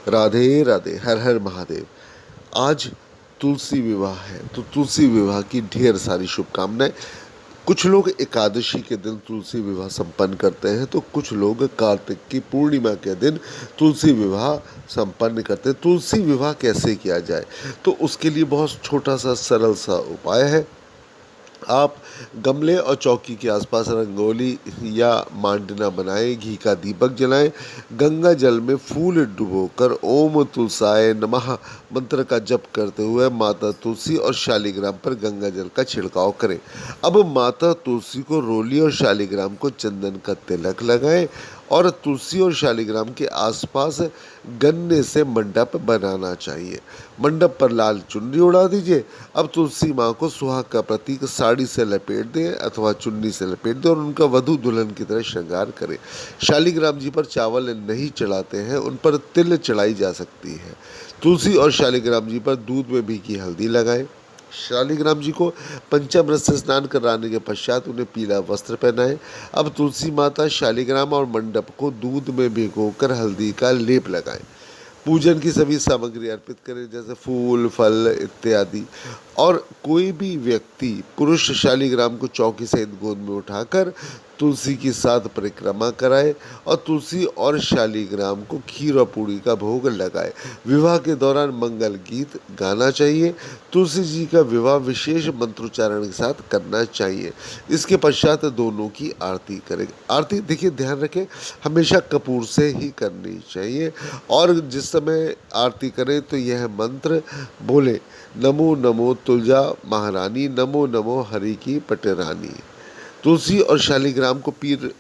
राधे राधे, हर हर महादेव। आज तुलसी विवाह है, तो तुलसी विवाह की ढेर सारी शुभकामनाएं। कुछ लोग एकादशी के दिन तुलसी विवाह संपन्न करते हैं, तो कुछ लोग कार्तिक की पूर्णिमा के दिन तुलसी विवाह संपन्न करते हैं। तुलसी विवाह कैसे किया जाए, तो उसके लिए बहुत छोटा सा सरल सा उपाय है। आप गमले और चौकी के आसपास रंगोली या मांडना बनाएं, घी का दीपक जलाएं, गंगा जल में फूल डुबोकर ओम तुलसाय नमः मंत्र का जप करते हुए माता तुलसी और शालिग्राम पर गंगा जल का छिड़काव करें। अब माता तुलसी को रोली और शालिग्राम को चंदन का तिलक लगाएं और तुलसी और शालिग्राम के आसपास गन्ने से मंडप बनाना चाहिए। मंडप पर लाल चुन्नी उड़ा दीजिए। अब तुलसी माँ को सुहाग का प्रतीक साड़ी से लपेट दें अथवा चुन्नी से लपेट दें और उनका वधू दुल्हन की तरह श्रृंगार करें। शालिग्राम जी पर चावल नहीं चढ़ाते हैं, उन पर तिल चढ़ाई जा सकती है। तुलसी और शालिग्राम जी पर दूध में भीगी हल्दी लगाएं। शालिग्राम जी को पंचामृत से स्नान कराने के पश्चात उन्हें पीला वस्त्र पहनाएं। अब तुलसी माता, शालिग्राम और मंडप को दूध में भिगोकर हल्दी का लेप लगाएं। पूजन की सभी सामग्री अर्पित करें, जैसे फूल, फल इत्यादि। और कोई भी व्यक्ति पुरुष शालिग्राम को चौकी सहित गोद में उठाकर तुलसी की साथ परिक्रमा कराए और तुलसी और शालिग्राम को खीर और पूड़ी का भोग लगाए। विवाह के दौरान मंगल गीत गाना चाहिए। तुलसी जी का विवाह विशेष मंत्रोच्चारण के साथ करना चाहिए। इसके पश्चात दोनों की आरती करें। आरती देखिए, ध्यान रखें, हमेशा कपूर से ही करनी चाहिए। और जिस समय आरती करें तो यह मंत्र बोले, नमो नमो तुलजा महारानी, नमो नमो हरि की पटरानी। तुलसी और शालिग्राम को पीर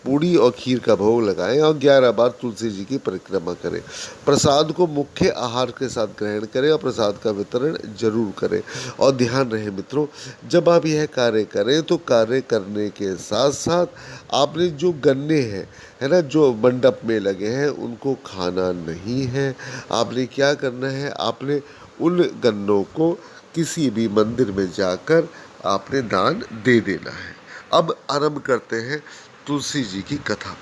पूड़ी और खीर का भोग लगाएं और 11 बार तुलसी जी की परिक्रमा करें। प्रसाद को मुख्य आहार के साथ ग्रहण करें और प्रसाद का वितरण जरूर करें। और ध्यान रहे मित्रों, जब आप यह कार्य करें तो कार्य करने के साथ साथ आपने जो गन्ने हैं, है ना, जो मंडप में लगे हैं, उनको खाना नहीं है। आपने क्या करना है, आपने उन गन्नों को किसी भी मंदिर में जाकर आपने दान दे देना है। अब आरंभ करते हैं तुलसी जी की कथा।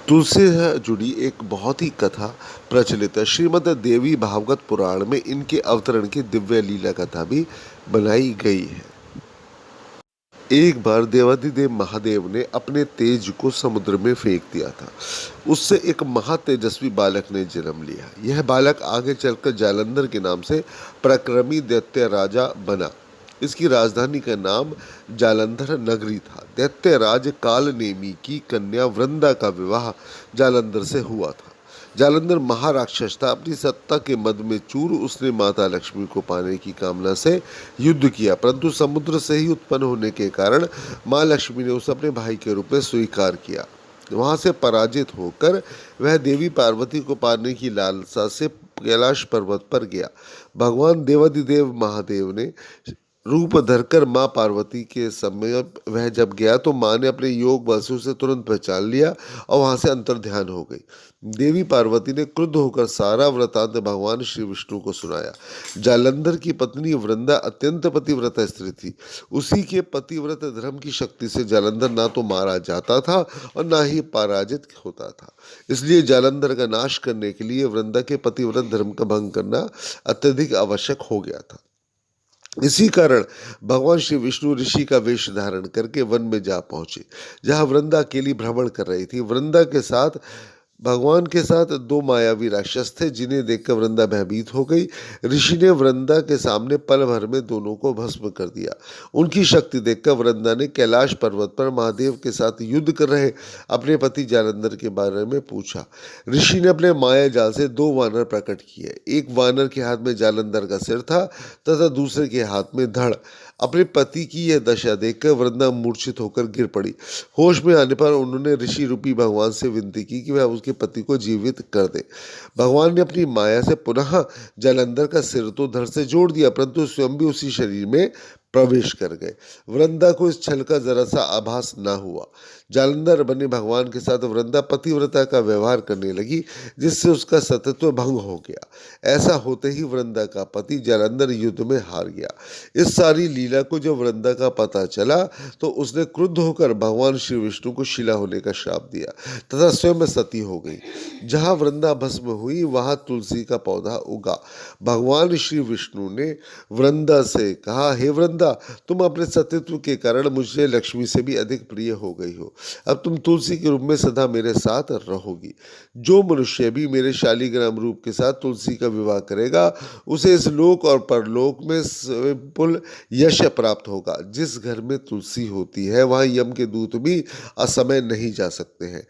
तुलसी से जुड़ी एक बहुत ही कथा प्रचलित है। श्रीमद् देवी भागवत पुराण में इनके अवतरण की दिव्य लीला कथा भी बनाई गई है। एक बार देवाधिदेव महादेव ने अपने तेज को समुद्र में फेंक दिया था। उससे एक महातेजस्वी बालक ने जन्म लिया। यह बालक आगे चलकर जालंधर के नाम से पराक्रमी दैत्य राजा बना। इसकी राजधानी का नाम जालंधर नगरी था। दैत्यराज कालनेमी की कन्या वृंदा का विवाह जालंधर से हुआ था। जालंधर महाराक्षस था। अपनी सत्ता के मद में चूर उसने माता लक्ष्मी को पाने की कामना से युद्ध किया, परंतु समुद्र से ही उत्पन्न होने के कारण माँ लक्ष्मी ने उसे अपने भाई के रूप में स्वीकार किया। वहां से पराजित होकर वह देवी पार्वती को पाने की लालसा से कैलाश पर्वत पर गया। भगवान देवाधिदेव महादेव ने रूप धरकर माँ पार्वती के समीप वह जब गया तो माँ ने अपने योग बल से उसे तुरंत पहचान लिया और वहां से अंतर्ध्यान हो गई। देवी पार्वती ने क्रुद्ध होकर सारा वृतांत भगवान श्री विष्णु को सुनाया। जालंधर की पत्नी वृंदा अत्यंत पतिव्रता स्त्री थी। उसी के पतिव्रत धर्म की शक्ति से जालंधर ना तो मारा जाता था और ना ही पराजित होता था। इसलिए जालंधर का नाश करने के लिए वृंदा के पतिव्रत धर्म का भंग करना अत्यधिक आवश्यक हो गया था। इसी कारण भगवान श्री विष्णु ऋषि का वेश धारण करके वन में जा पहुंचे, जहां वृंदा अकेली भ्रमण कर रही थी। वृंदा के साथ भगवान के साथ दो मायावी राक्षस थे, जिन्हें देखकर वृंदा भयभीत हो गई। ऋषि ने वृंदा के सामने पल भर में दोनों को भस्म कर दिया। उनकी शक्ति देखकर वृंदा ने कैलाश पर्वत पर महादेव के साथ युद्ध कर रहे अपने पति जालंधर के बारे में पूछा। ऋषि ने अपने माया जाल से दो वानर प्रकट किए। एक वानर के हाथ में जालंधर का सिर था तथा दूसरे के हाथ में धड़। अपने पति की यह दशा देखकर वृंदा मूर्छित होकर गिर पड़ी। होश में आने पर उन्होंने ऋषि रूपी भगवान से विनती की कि वह उसके पति को जीवित कर दे। भगवान ने अपनी माया से पुनः जालंधर का सिर तो धड़ से जोड़ दिया, परंतु स्वयं भी उसी शरीर में प्रवेश कर गए। वृंदा को इस छल का जरा सा आभास ना हुआ। जालंधर बनी भगवान के साथ वृंदा पतिव्रता का व्यवहार करने लगी, जिससे उसका सतत्व भंग हो गया। ऐसा होते ही वृंदा का पति जालंधर युद्ध में हार गया। इस सारी लीला को जब वृंदा का पता चला तो उसने क्रुद्ध होकर भगवान श्री विष्णु को शिला होने का श्राप दिया तथा स्वयं सती हो गई। जहाँ वृंदा भस्म हुई वहाँ तुलसी का पौधा उगा। भगवान श्री विष्णु ने वृंदा से कहा, हे वृंदा, तुम अपने सतीत्व के कारण मुझे लक्ष्मी से भी अधिक प्रिय हो गई हो। अब तुम तुलसी के रूप में सदा मेरे साथ रहोगी। जो मनुष्य भी मेरे शालीग्राम रूप के साथ तुलसी का विवाह करेगा उसे इस लोक और परलोक में विपुल यश प्राप्त होगा। जिस घर में तुलसी होती है वहाँ यम के दूत भी असमय नहीं जा सकते हैं।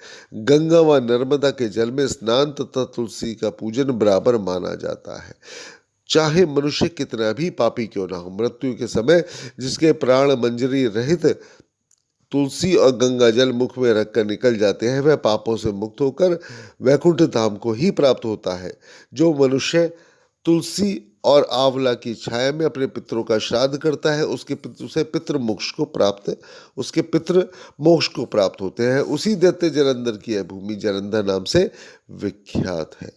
गंगा व नर्मदा के जल में स्नान तथा तुलसी का पूजन बराबर माना जाता है। चाहे मनुष्य कितना भी पापी क्यों ना हो, मृत्यु के समय जिसके प्राण मंजरी रहित तुलसी और गंगा जल मुख में रखकर निकल जाते हैं, वह पापों से मुक्त होकर वैकुंठ धाम को ही प्राप्त होता है। जो मनुष्य तुलसी और आंवला की छाया में अपने पितरों का श्राद्ध करता है उसे पितृ मोक्ष को प्राप्त उसके पितृ मोक्ष को प्राप्त होते हैं। उसी दैत्य जालंधर की यह भूमि जालंधर नाम से विख्यात है।